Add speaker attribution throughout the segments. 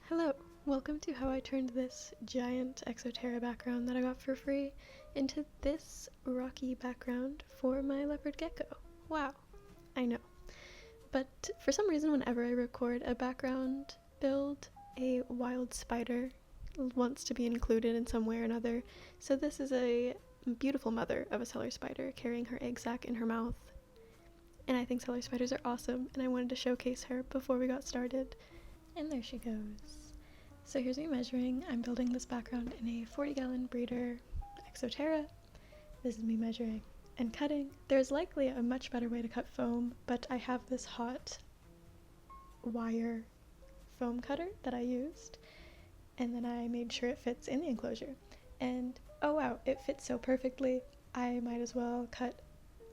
Speaker 1: Hello, welcome to how I turned this giant Exoterra background that I got for free into this rocky background for my Leopard Gecko. Wow, I know. But for some reason whenever I record a background build, a wild spider wants to be included in some way or another. So this is a beautiful mother of a cellar spider carrying her egg sac in her mouth. And I think cellar spiders are awesome, and I wanted to showcase her before we got started. And there she goes. So here's me measuring. I'm building this background in a 40-gallon breeder Exoterra. This is me measuring and cutting. There's likely a much better way to cut foam, but I have this hot wire foam cutter that I used, and then I made sure it fits in the enclosure. And oh wow, it fits so perfectly, I might as well cut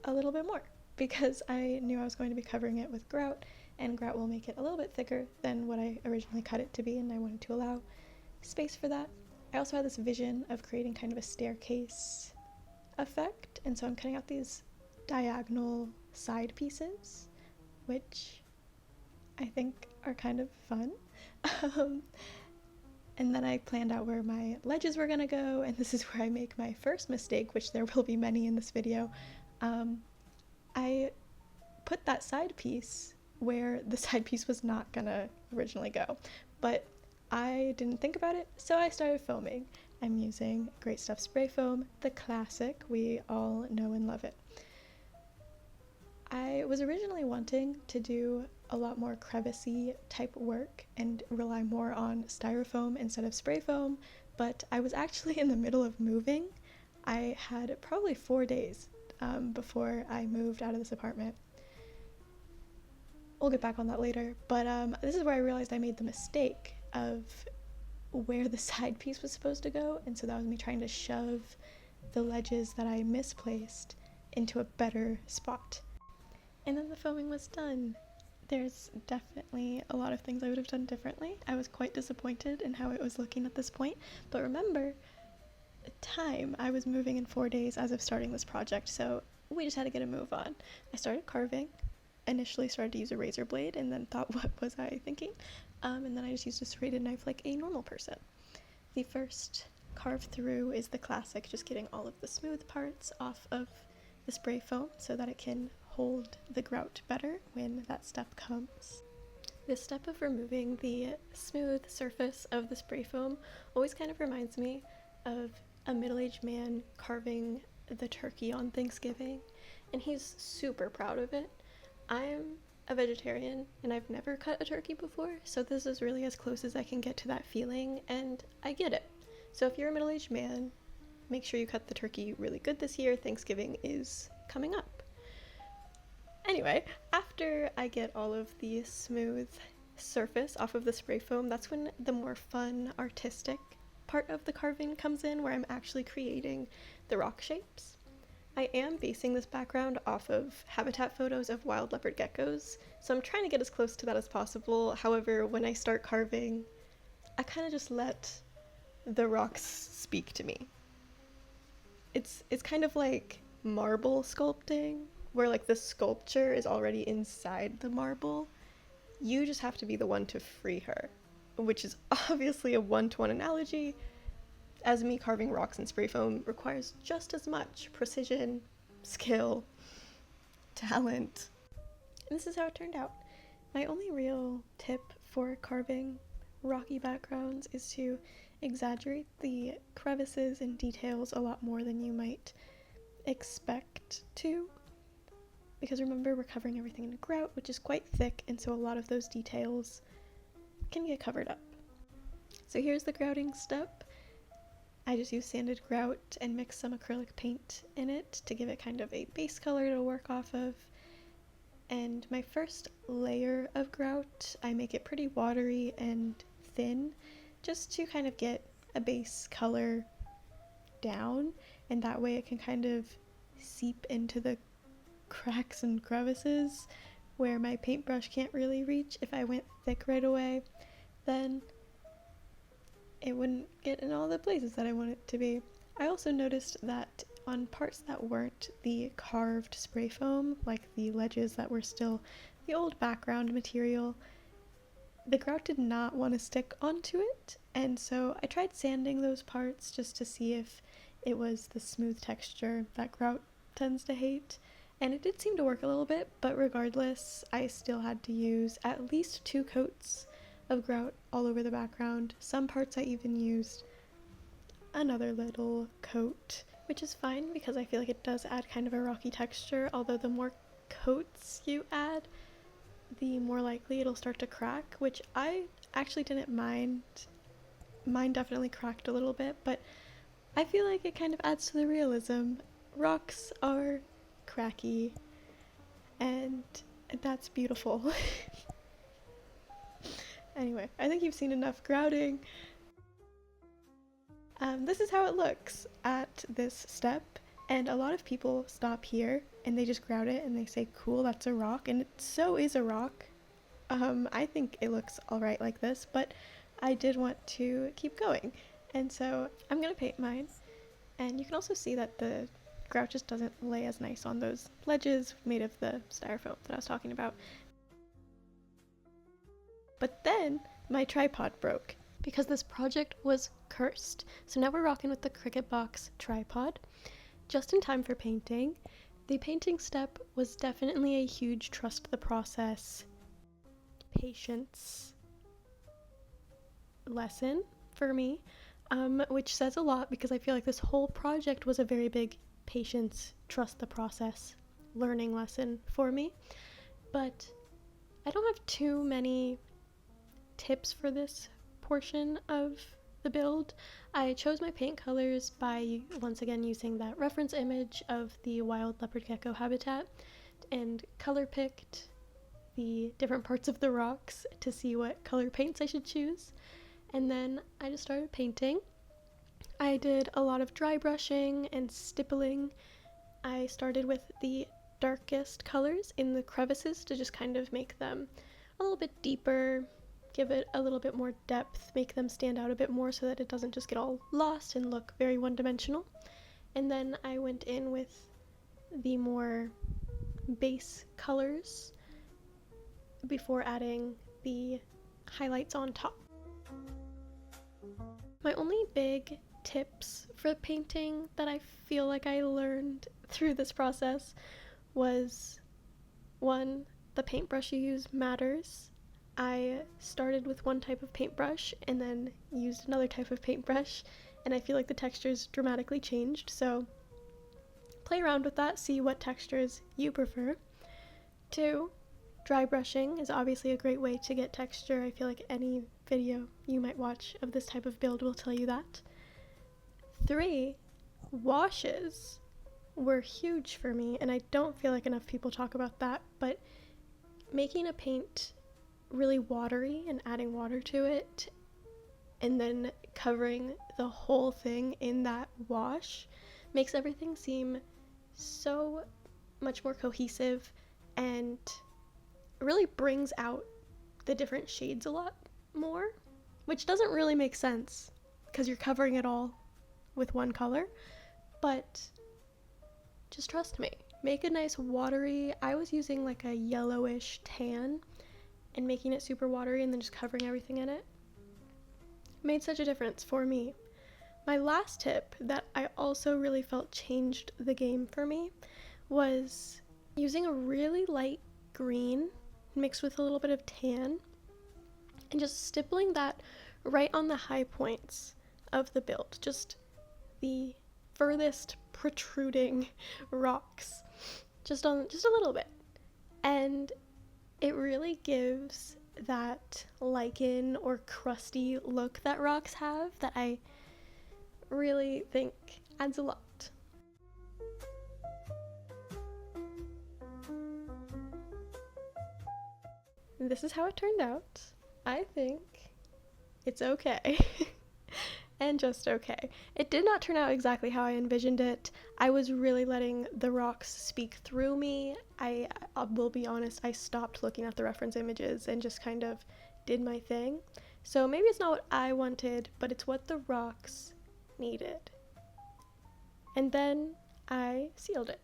Speaker 1: a little bit more because I knew I was going to be covering it with grout, and grout will make it a little bit thicker than what I originally cut it to be, and I wanted to allow space for that. I also had this vision of creating kind of a staircase effect, and so I'm cutting out these diagonal side pieces, which I think are kind of fun. And then I planned out where my ledges were gonna go, and this is where I make my first mistake, which there will be many in this video. I put that side piece where the side piece was not gonna originally go, but I didn't think about it, so I started foaming. I'm using Great Stuff spray foam, the classic. We all know and love it. I was originally wanting to do a lot more crevice-y type work and rely more on styrofoam instead of spray foam, but I was actually in the middle of moving. I had probably 4 days before I moved out of this apartment. We'll get back on that later, but this is where I realized I made the mistake of where the side piece was supposed to go, and so that was me trying to shove the ledges that I misplaced into a better spot. And then the foaming was done. There's definitely a lot of things I would have done differently. I was quite disappointed in how it was looking at this point, but remember, time, I was moving in 4 days as of starting this project, so we just had to get a move on. I started carving, initially started to use a razor blade, and then thought, what was I thinking? And then I just used a serrated knife like a normal person. The first carve through is the classic, just getting all of the smooth parts off of the spray foam so that it can hold the grout better when that step comes. This step of removing the smooth surface of the spray foam always kind of reminds me of a middle-aged man carving the turkey on Thanksgiving, and he's super proud of it. I'm a vegetarian and I've never cut a turkey before, so this is really as close as I can get to that feeling, and I get it. So if you're a middle-aged man, make sure you cut the turkey really good this year. Thanksgiving is coming up. Anyway, after I get all of the smooth surface off of the spray foam, that's when the more fun, artistic part of the carving comes in, where I'm actually creating the rock shapes. I am basing this background off of habitat photos of wild leopard geckos, so I'm trying to get as close to that as possible. However, when I start carving, I kind of just let the rocks speak to me. It's kind of like marble sculpting, where like the sculpture is already inside the marble. You just have to be the one to free her, which is obviously a one-to-one analogy, as me carving rocks in spray foam requires just as much precision, skill, talent. And this is how it turned out. My only real tip for carving rocky backgrounds is to exaggerate the crevices and details a lot more than you might expect to. Because remember, we're covering everything in grout, which is quite thick, and so a lot of those details can get covered up. So here's the grouting step. I just use sanded grout and mix some acrylic paint in it to give it kind of a base color to work off of. And my first layer of grout, I make it pretty watery and thin, just to kind of get a base color down, and that way it can kind of seep into the cracks and crevices where my paintbrush can't really reach. If I went thick right away, then it wouldn't get in all the places that I want it to be. I also noticed that on parts that weren't the carved spray foam, like the ledges that were still the old background material, the grout did not want to stick onto it, and so I tried sanding those parts just to see if it was the smooth texture that grout tends to hate, and it did seem to work a little bit, but regardless, I still had to use at least 2 coats of grout all over the background. Some parts I even used another little coat, which is fine because I feel like it does add kind of a rocky texture, although the more coats you add, the more likely it'll start to crack, which I actually didn't mind. Mine definitely cracked a little bit, but I feel like it kind of adds to the realism. Rocks are cracky, and that's beautiful. Anyway, I think you've seen enough grouting. This is how it looks at this step, and a lot of people stop here and they just grout it and they say, cool, that's a rock, and it so is a rock. I think it looks alright like this, but I did want to keep going, and so I'm gonna paint mine. And you can also see that the grout just doesn't lay as nice on those ledges made of the styrofoam that I was talking about. But then my tripod broke because this project was cursed. So now we're rocking with the Cricut Box tripod, just in time for painting. The painting step was definitely a huge trust the process, patience lesson for me, which says a lot because I feel like this whole project was a very big patience, trust the process learning lesson for me. But I don't have too many tips for this portion of the build. I chose my paint colors by once again using that reference image of the wild leopard gecko habitat and color picked the different parts of the rocks to see what color paints I should choose. And then I just started painting. I did a lot of dry brushing and stippling. I started with the darkest colors in the crevices to just kind of make them a little bit deeper, give it a little bit more depth, make them stand out a bit more so that it doesn't just get all lost and look very one-dimensional. And then I went in with the more base colors before adding the highlights on top. My only big tips for painting that I feel like I learned through this process was, 1, the paintbrush you use matters. I started with one type of paintbrush and then used another type of paintbrush, and I feel like the textures dramatically changed, so play around with that, see what textures you prefer. 2, dry brushing is obviously a great way to get texture. I feel like any video you might watch of this type of build will tell you that. 3, washes were huge for me, and I don't feel like enough people talk about that, but making a paint really watery and adding water to it and then covering the whole thing in that wash makes everything seem so much more cohesive and really brings out the different shades a lot more, which doesn't really make sense because you're covering it all with one color, but just trust me. Make a nice watery, I was using like a yellowish tan and making it super watery and then just covering everything in it made such a difference for me. My last tip that I also really felt changed the game for me was using a really light green mixed with a little bit of tan and just stippling that right on the high points of the build, just the furthest protruding rocks, just a little bit, and it really gives that lichen or crusty look that rocks have that I really think adds a lot. This is how it turned out. I think it's okay. And just okay. It did not turn out exactly how I envisioned it. I was really letting the rocks speak through me. I will be honest, I stopped looking at the reference images and just kind of did my thing. So maybe it's not what I wanted, but it's what the rocks needed. And then I sealed it.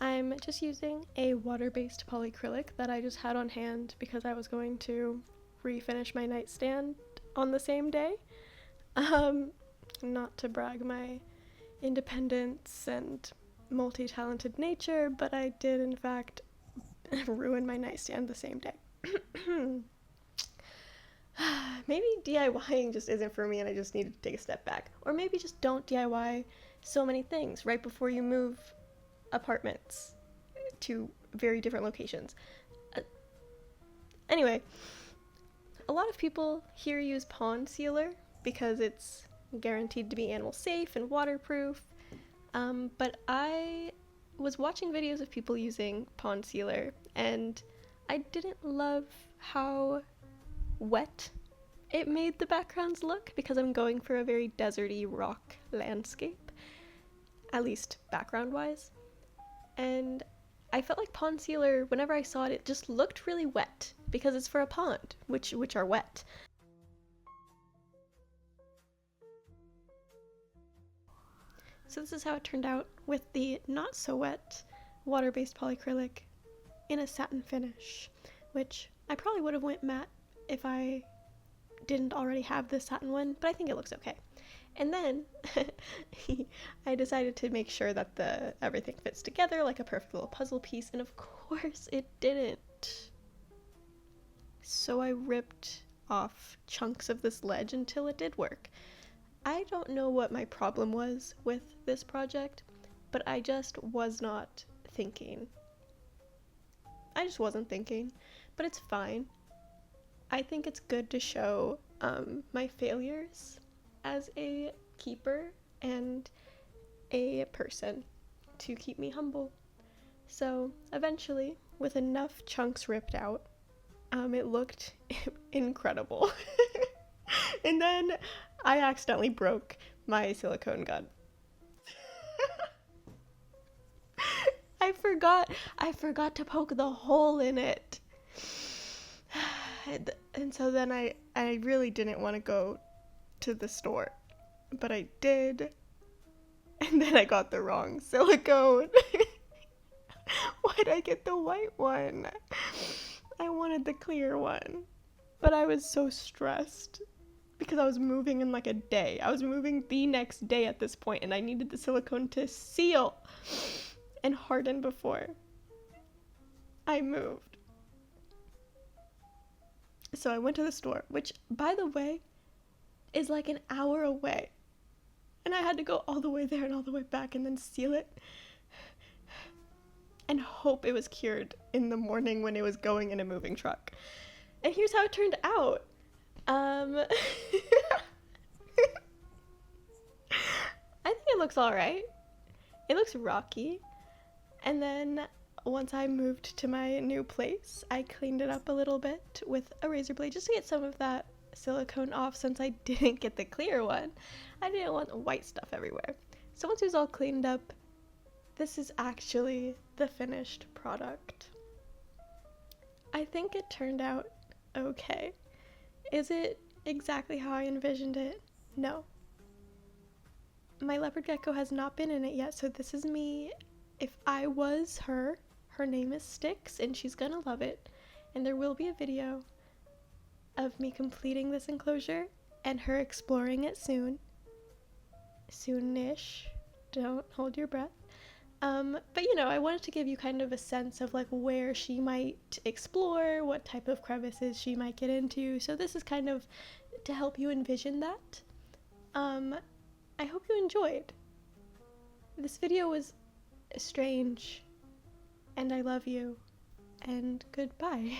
Speaker 1: I'm just using a water-based polyacrylic that I just had on hand because I was going to refinish my nightstand on the same day. Not to brag my independence and multi-talented nature, but I did in fact ruin my nightstand the same day. Maybe DIYing just isn't for me and I just need to take a step back. Or maybe just don't DIY so many things right before you move apartments to very different locations. Anyway, a lot of people here use pond sealer because it's guaranteed to be animal safe and waterproof. But I was watching videos of people using pond sealer and I didn't love how wet it made the backgrounds look because I'm going for a very deserty rock landscape, at least background wise. And I felt like pond sealer, whenever I saw it, it just looked really wet because it's for a pond, which are wet. So this is how it turned out with the not so wet water-based polyacrylic in a satin finish, which I probably would have went matte if I didn't already have this satin one, but I think it looks okay. And then I decided to make sure that everything fits together like a perfect little puzzle piece, and of course it didn't. So I ripped off chunks of this ledge until it did work. I don't know what my problem was with this project, but I just was not thinking. I just wasn't thinking, but it's fine. I think it's good to show my failures as a keeper and a person to keep me humble. So eventually, with enough chunks ripped out, it looked incredible. And then I accidentally broke my silicone gun. I forgot to poke the hole in it. And so then I really didn't want to go to the store, but I did, and then I got the wrong silicone. Why'd I get the white one? I wanted the clear one, but I was so stressed because I was moving in like a day. I was moving the next day at this point, and I needed the silicone to seal and harden before I moved. So I went to the store, which, by the way, is like an hour away. And I had to go all the way there and all the way back and then seal it and hope it was cured in the morning when it was going in a moving truck. And here's how it turned out. I think it looks alright. It looks rocky. And then once I moved to my new place, I cleaned it up a little bit with a razor blade just to get some of that silicone off since I didn't get the clear one. I didn't want the white stuff everywhere. So once it was all cleaned up, this is actually the finished product. I think it turned out okay. Is it exactly how I envisioned it? No. My leopard gecko has not been in it yet, so this is me. If I was her, her name is Styx, and she's gonna love it. And there will be a video of me completing this enclosure and her exploring it soon. Soonish. Don't hold your breath. But you know, I wanted to give you kind of a sense of like where she might explore, what type of crevices she might get into. So this is kind of to help you envision that. I hope you enjoyed. This video was strange, and I love you, and goodbye.